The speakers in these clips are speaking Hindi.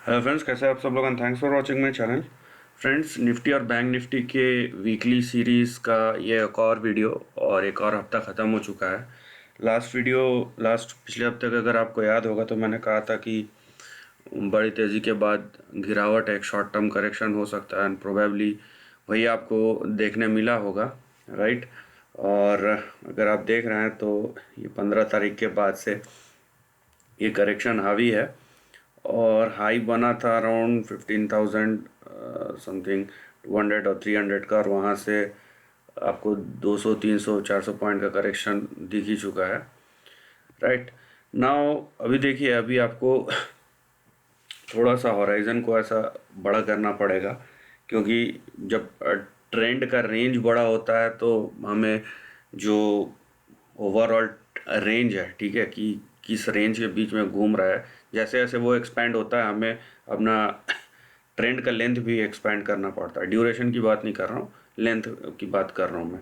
हेलो फ्रेंड्स, कैसे हैं आप सब लोग and thanks for watching my channel. Friends, Nifty और बैंक निफ्टी के वीकली सीरीज़ का ये एक और वीडियो और एक और हफ्ता ख़त्म हो चुका है। लास्ट पिछले हफ्ते का अगर आपको याद होगा तो मैंने कहा था कि बड़ी तेज़ी के बाद गिरावट एक शॉर्ट टर्म करेक्शन हो सकता है एंड प्रोबेबली वही आपको देखने मिला होगा, राइट। और अगर आप देख रहे हैं तो ये 15 तारीख के बाद से ये करेक्शन हावी है और हाई बना था अराउंड 15,000 समथिंग 200 और 300 का, और वहाँ से आपको 200 300 400 पॉइंट का करेक्शन दिख ही चुका है, राइट। नाउ अभी देखिए, अभी आपको थोड़ा सा हॉराइजन को ऐसा बड़ा करना पड़ेगा, क्योंकि जब ट्रेंड का रेंज बड़ा होता है तो हमें जो ओवरऑल रेंज है, ठीक है, कि किस रेंज के बीच में घूम रहा है, जैसे जैसे वो एक्सपैंड होता है हमें अपना ट्रेंड का लेंथ भी एक्सपैंड करना पड़ता है। ड्यूरेशन की बात नहीं कर रहा हूँ, लेंथ की बात कर रहा हूँ मैं,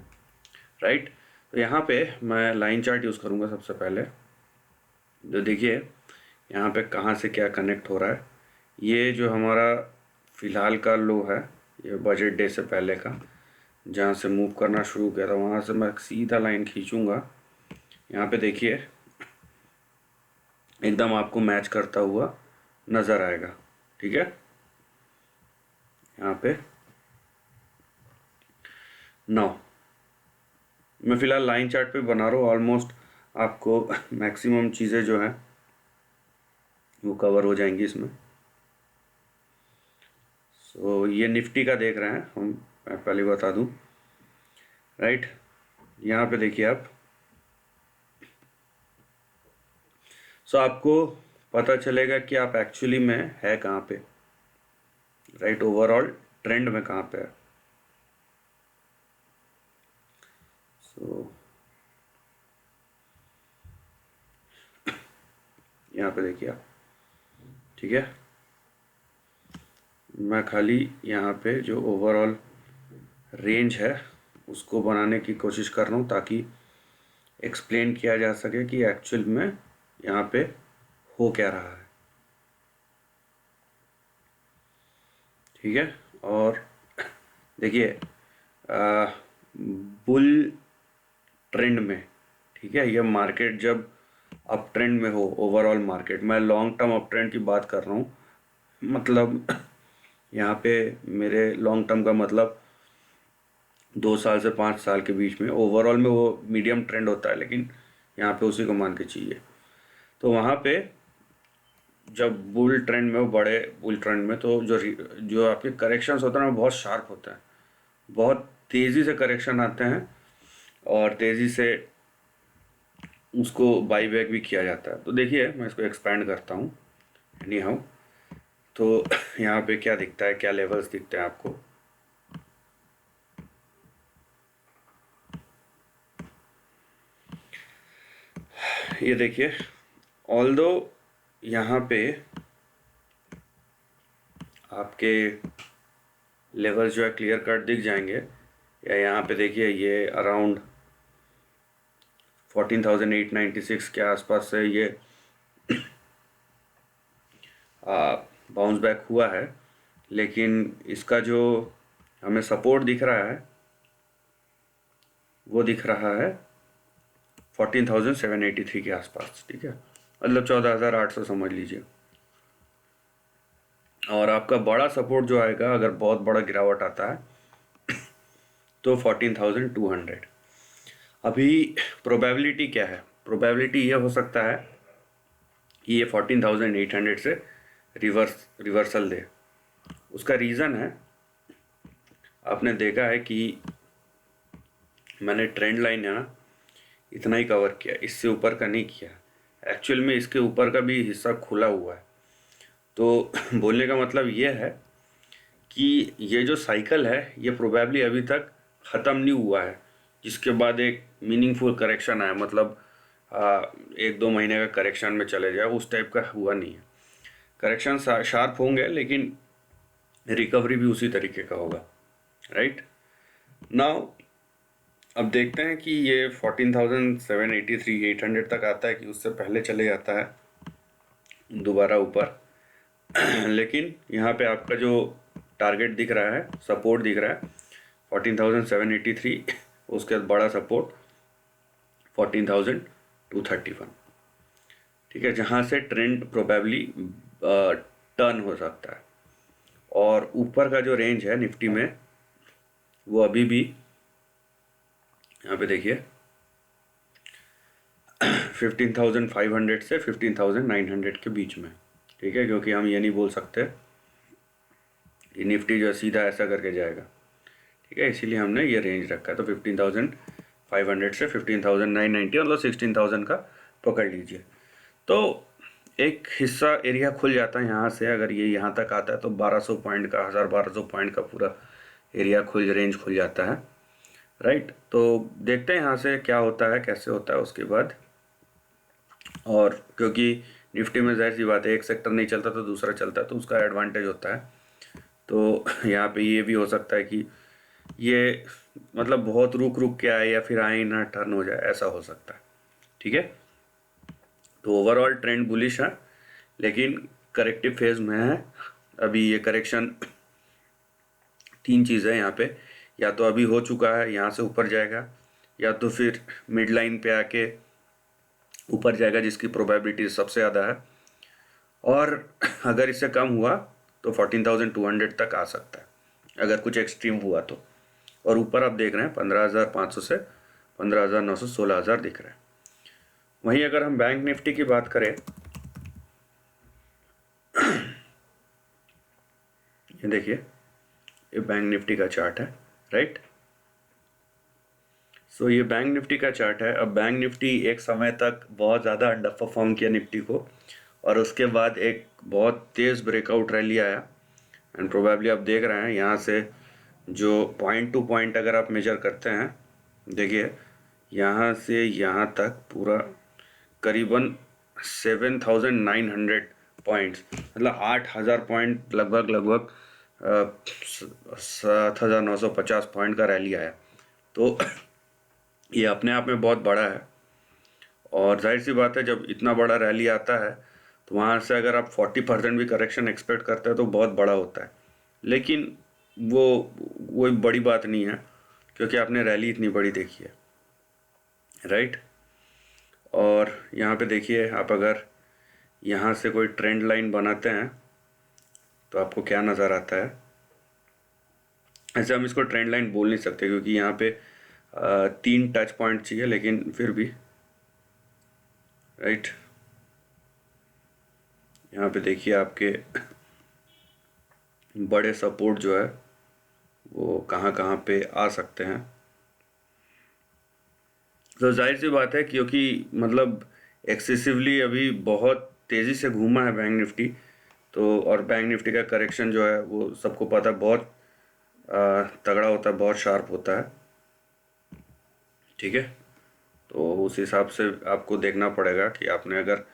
राइट। तो यहाँ पे मैं लाइन चार्ट यूज़ करूँगा सबसे पहले। तो देखिए यहाँ पे कहाँ से क्या कनेक्ट हो रहा है। ये जो हमारा फ़िलहाल का लो है, ये बजट डे से पहले का, जहाँ से मूव करना शुरू किया था वहाँ से मैं सीधा लाइन खींचूँगा। यहाँ पे देखिए एकदम आपको मैच करता हुआ नज़र आएगा, ठीक है। यहाँ पे नौ मैं फ़िलहाल लाइन चार्ट पे बना रहा हूँ। ऑलमोस्ट आपको मैक्सिमम चीज़ें जो हैं वो कवर हो जाएंगी इसमें। सो ये निफ्टी का देख रहे हैं हम, मैं पहले बता दूं, राइट। यहाँ पे देखिए आप, सो आपको पता चलेगा कि आप एक्चुअली में है कहाँ पे, राइट, ओवरऑल ट्रेंड में कहाँ पे है। सो यहाँ पे देखिए आप, ठीक है। मैं खाली यहाँ पे जो ओवरऑल रेंज है उसको बनाने की कोशिश कर रहा हूँ ताकि एक्सप्लेन किया जा सके कि एक्चुअल में यहाँ पे हो क्या रहा है, ठीक है। और देखिए बुल ट्रेंड में, ठीक है, ये मार्केट जब अप ट्रेंड में हो, ओवरऑल मार्केट, मैं लॉन्ग टर्म अप ट्रेंड की बात कर रहा हूँ, मतलब यहाँ पे मेरे लॉन्ग टर्म का मतलब 2 साल से 5 साल के बीच में, ओवरऑल में वो मीडियम ट्रेंड होता है लेकिन यहाँ पे उसी को मान के चाहिए। तो वहाँ पे जब बुल ट्रेंड में हो, बड़े बुल ट्रेंड में, तो जो जो आपके करेक्शंस होते हैं वो बहुत शार्प होते हैं, बहुत तेज़ी से करेक्शन आते हैं और तेज़ी से उसको बाई बैक भी किया जाता है। तो देखिए मैं इसको एक्सपैंड करता हूँ एनी हाउ। तो यहाँ पे क्या दिखता है, क्या लेवल्स दिखते हैं आपको, ये देखिए। ऑल्दो यहाँ पे आपके लेवल्स जो है क्लियर कट दिख जाएंगे, या यहाँ पे देखिए ये अराउंड 14,896 के आसपास से ये बाउंस बैक हुआ है, लेकिन इसका जो हमें सपोर्ट दिख रहा है वो दिख रहा है 14,783 के आसपास, ठीक है, मतलब 14,800 समझ लीजिए। और आपका बड़ा सपोर्ट जो आएगा अगर बहुत बड़ा गिरावट आता है तो 14,200। अभी प्रोबेबिलिटी क्या है, प्रोबेबिलिटी ये हो सकता है कि ये 14,800 से रिवर्सल दे। उसका रीज़न है, आपने देखा है कि मैंने ट्रेंड लाइन है ना इतना ही कवर किया, इससे ऊपर का नहीं किया। एक्चुअल में इसके ऊपर का भी हिस्सा खुला हुआ है। तो बोलने का मतलब ये है कि ये जो साइकिल है ये प्रोबेबली अभी तक ख़त्म नहीं हुआ है, जिसके बाद एक मीनिंगफुल करेक्शन आया, मतलब 1-2 महीने का करेक्शन में चले जाए, उस टाइप का हुआ नहीं है। करेक्शन शार्प होंगे लेकिन रिकवरी भी उसी तरीके का होगा, राइट। नाउ अब देखते हैं कि ये 14,783 800 तक आता है कि उससे पहले चले जाता है दोबारा ऊपर। लेकिन यहाँ पे आपका जो टारगेट दिख रहा है, सपोर्ट दिख रहा है 14,783, उसके बाद बड़ा सपोर्ट 14,231, ठीक है, जहाँ से ट्रेंड प्रोबेबली टर्न हो सकता है। और ऊपर का जो रेंज है निफ्टी में वो अभी भी यहाँ पे देखिए 15,500 से 15,900 के बीच में, ठीक है, क्योंकि हम ये नहीं बोल सकते कि निफ्टी जो है सीधा ऐसा करके जाएगा, ठीक है, इसीलिए हमने ये रेंज रखा है। तो 15,500 से 15,990 मतलब 16,000 का पकड़ लीजिए। तो एक हिस्सा एरिया खुल जाता है यहाँ से, अगर ये यहाँ तक आता है तो 1200 पॉइंट का, 1200 पॉइंट का पूरा एरिया रेंज खुल जाता है, राइट। तो देखते हैं यहाँ से क्या होता है, कैसे होता है उसके बाद। और क्योंकि निफ्टी में जाहिर सी बात है, एक सेक्टर नहीं चलता तो दूसरा चलता है, तो उसका एडवांटेज होता है। तो यहाँ पे ये भी हो सकता है कि ये मतलब बहुत रुक रुक के आए या फिर आए ना टर्न हो जाए, ऐसा हो सकता है, ठीक है। तो ओवरऑल ट्रेंड बुलिश है, लेकिन करेक्टिव फेज में है अभी। ये करेक्शन 3 चीज़ है यहाँ पे, या तो अभी हो चुका है, यहाँ से ऊपर जाएगा, या तो फिर मिड लाइन पे आके ऊपर जाएगा जिसकी प्रोबेबिलिटी सबसे ज़्यादा है, और अगर इससे कम हुआ तो 14,200 तक आ सकता है अगर कुछ एक्सट्रीम हुआ तो। और ऊपर आप देख रहे हैं 15,500 से 15,900, 16,000 दिख रहा है। वहीं अगर हम बैंक निफ्टी की बात करें, ये देखिए, ये बैंक निफ्टी का चार्ट है, राइट। सो ये बैंक निफ्टी का चार्ट है। अब बैंक निफ्टी एक समय तक बहुत ज़्यादा अंडर परफॉर्म किया निफ्टी को, और उसके बाद एक बहुत तेज़ ब्रेकआउट रैली आया, एंड प्रोबेबली आप देख रहे हैं यहाँ से जो पॉइंट टू पॉइंट अगर आप मेजर करते हैं, देखिए यहाँ से यहाँ तक पूरा करीबन 7,900 पॉइंट्स, मतलब 8,000 पॉइंट, लगभग 7,950 पॉइंट का रैली आया। तो ये अपने आप में बहुत बड़ा है, और जाहिर सी बात है जब इतना बड़ा रैली आता है तो वहाँ से अगर आप 40% भी करेक्शन एक्सपेक्ट करते हैं तो बहुत बड़ा होता है। लेकिन वो बड़ी बात नहीं है, क्योंकि आपने रैली इतनी बड़ी देखी है, राइट। और यहाँ पे देखिए, आप अगर यहाँ से कोई ट्रेंड लाइन बनाते हैं तो आपको क्या नज़र आता है। ऐसे हम इसको ट्रेंड लाइन बोल नहीं सकते, क्योंकि यहाँ पे 3 टच पॉइंट चाहिए, लेकिन फिर भी, राइट। यहाँ पे देखिए आपके बड़े सपोर्ट जो है वो कहाँ कहाँ पे आ सकते हैं। तो जाहिर सी बात है, क्योंकि मतलब एक्सेसिवली अभी बहुत तेज़ी से घूमा है बैंक निफ्टी, तो और बैंक निफ्टी का करेक्शन जो है वो सबको पता है, बहुत तगड़ा होता है, बहुत शार्प होता है, ठीक है। तो उस हिसाब से आपको देखना पड़ेगा कि आपने अगर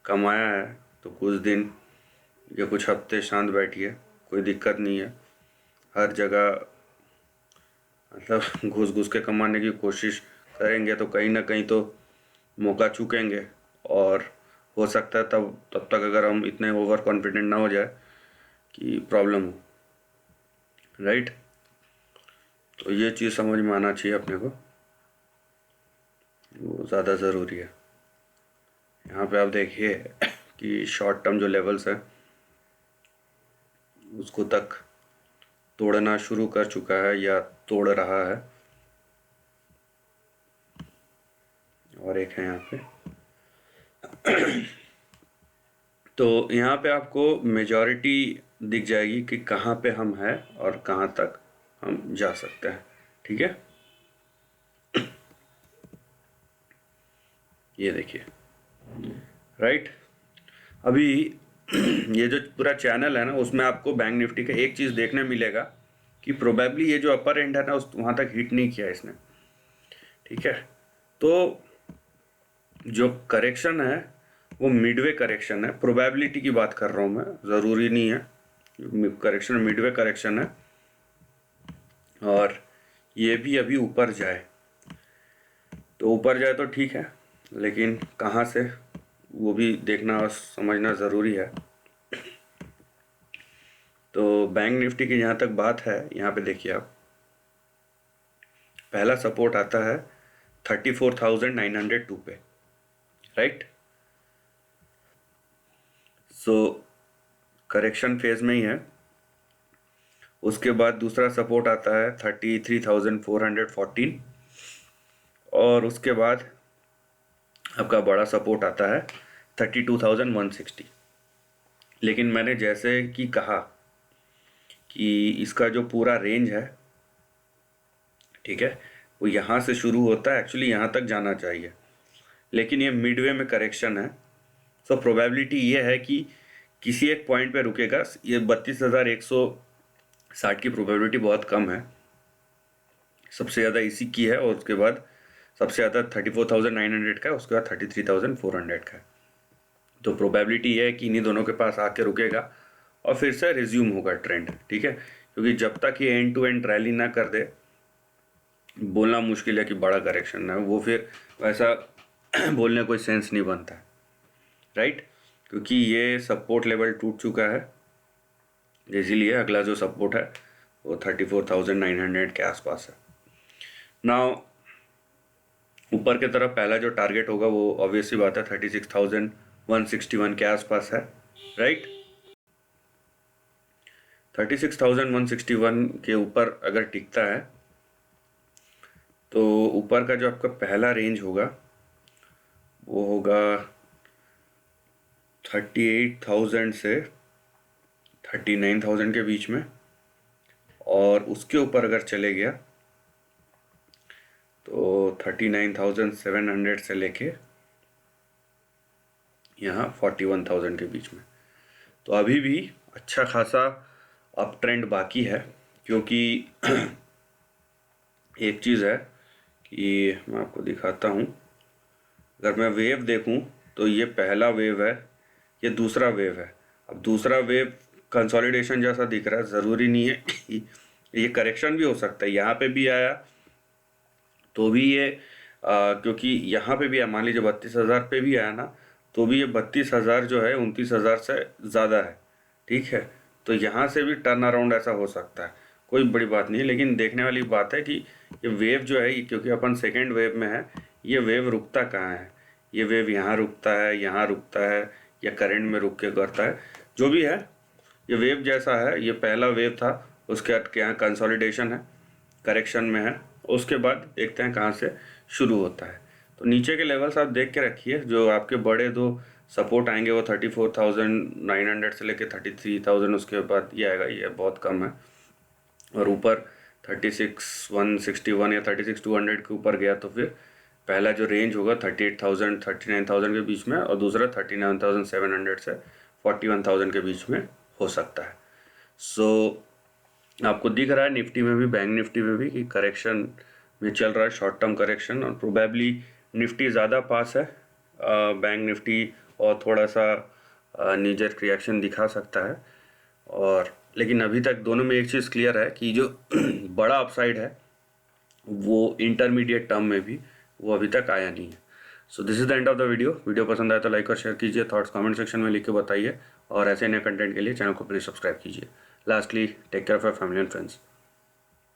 कमाया है तो कुछ दिन या कुछ हफ्ते शांत बैठिए, कोई दिक्कत नहीं है। हर जगह मतलब घुस घुस के कमाने की कोशिश करेंगे तो कहीं ना कहीं तो मौका चूकेंगे, और हो सकता है तब तक अगर हम इतने ओवर कॉन्फिडेंट ना हो जाए कि प्रॉब्लम हो, राइट। तो ये चीज़ समझ में आना चाहिए अपने को, वो ज़्यादा ज़रूरी है। यहाँ पे आप देखिए कि शॉर्ट टर्म जो लेवल्स है उसको तक तोड़ना शुरू कर चुका है या तोड़ रहा है, और एक है यहाँ पे। तो यहाँ पे आपको मेजॉरिटी दिख जाएगी कि कहाँ पे हम हैं और कहाँ तक हम जा सकते हैं, ठीक है। ये देखिए, राइट। अभी ये जो पूरा चैनल है ना, उसमें आपको बैंक निफ्टी का एक चीज़ देखने मिलेगा कि प्रोबेबली ये जो अपर एंड है ना, उस वहाँ तक हिट नहीं किया इसने, ठीक है। तो जो करेक्शन है वो मिडवे करेक्शन है, प्रोबेबिलिटी की बात कर रहा हूँ मैं, ज़रूरी नहीं है। करेक्शन मिडवे करेक्शन है, और ये भी अभी ऊपर जाए तो ऊपर जाए तो ठीक है, लेकिन कहाँ से वो भी देखना और समझना ज़रूरी है। तो बैंक निफ्टी की जहाँ तक बात है, यहाँ पे देखिए आप, पहला सपोर्ट आता है 34,902 पे, राइट। सो करेक्शन फेज में ही है। उसके बाद दूसरा सपोर्ट आता है 33,414 और उसके बाद आपका बड़ा सपोर्ट आता है 32,160। लेकिन मैंने जैसे कि कहा कि इसका जो पूरा रेंज है, ठीक है, वो यहाँ से शुरू होता है, एक्चुअली यहाँ तक जाना चाहिए, लेकिन ये मिडवे में करेक्शन है। सो प्रोबेबिलिटी ये है कि किसी एक पॉइंट पे रुकेगा। ये 32,160 की प्रोबेबिलिटी बहुत कम है, सबसे ज़्यादा इसी की है, और उसके बाद सबसे ज़्यादा 34,900 का है, उसके बाद 33,400 का है। तो प्रोबेबिलिटी ये है कि इन्हीं दोनों के पास आके रुकेगा और फिर से रिज्यूम होगा ट्रेंड, ठीक है। क्योंकि जब तक ये एंड टू एंड रैली ना कर दे, बोलना मुश्किल है कि बड़ा करेक्शन है, वो फिर वैसा बोलने कोई सेंस नहीं बनता है, राइट। क्योंकि ये सपोर्ट लेवल टूट चुका है, इसीलिए अगला जो सपोर्ट है वो 34,900 के आसपास है। नाउ ऊपर की तरफ पहला जो टारगेट होगा वो ऑब्वियसली बात है 36,161 के आसपास है, राइट। 36,161 के ऊपर अगर टिकता है तो ऊपर का जो आपका पहला रेंज होगा वो होगा 38,000 से 39,000 के बीच में, और उसके ऊपर अगर चले गया तो 39,700 से लेके यहाँ 41,000 के बीच में। तो अभी भी अच्छा खासा अप ट्रेंड बाकी है, क्योंकि एक चीज़ है कि मैं आपको दिखाता हूँ, अगर मैं वेव देखूँ तो ये पहला वेव है, ये दूसरा वेव है। अब दूसरा वेव कंसोलिडेशन जैसा दिख रहा है, ज़रूरी नहीं है कि ये करेक्शन भी हो सकता है। यहाँ पे भी आया तो भी ये क्योंकि यहाँ पे भी मान लीजिए 32,000 पे भी आया ना, तो भी ये 32,000 जो है 29,000 से ज़्यादा है, ठीक है। तो यहाँ से भी टर्न अराउंड ऐसा हो सकता है, कोई बड़ी बात नहीं है। लेकिन देखने वाली बात है कि ये वेव जो है, क्योंकि अपन सेकेंड वेव में है, ये वेव रुकता कहाँ है, ये वेव यहाँ रुकता है, यहाँ रुकता है, या करंट में रुक के करता है, जो भी है ये वेव जैसा है। ये पहला वेव था, उसके बाद यहाँ कंसोलिडेशन है, करेक्शन में है, उसके बाद देखते हैं कहाँ से शुरू होता है। तो नीचे के लेवल्स आप देख के रखिए, जो आपके बड़े दो सपोर्ट आएंगे वो 34,900 से लेके 33,000, उसके बाद ये आएगा, ये बहुत कम है। और ऊपर 36,161 या 36,200 के ऊपर गया तो फिर पहला जो रेंज होगा 38,000 39,000 के बीच में, और दूसरा 39,700 से 41,000 के बीच में हो सकता है। सो आपको दिख रहा है निफ्टी में भी, बैंक निफ्टी में भी, कि करेक्शन में चल रहा है, शॉर्ट टर्म करेक्शन, और प्रोबेबली निफ्टी ज़्यादा पास है बैंक निफ्टी, और थोड़ा सा नीजर रिएक्शन दिखा सकता है। और लेकिन अभी तक दोनों में एक चीज़ क्लियर है कि जो बड़ा अपसाइड है वो इंटरमीडिएट टर्म में भी वो अभी तक आया नहीं है। So this is the end of the video पसंद आया तो लाइक और शेयर कीजिए, थॉट्स कमेंट सेक्शन में लिख के बताइए, और ऐसे नए कंटेंट के लिए चैनल को प्लीज़ सब्सक्राइब कीजिए। Lastly, take care of your family and friends.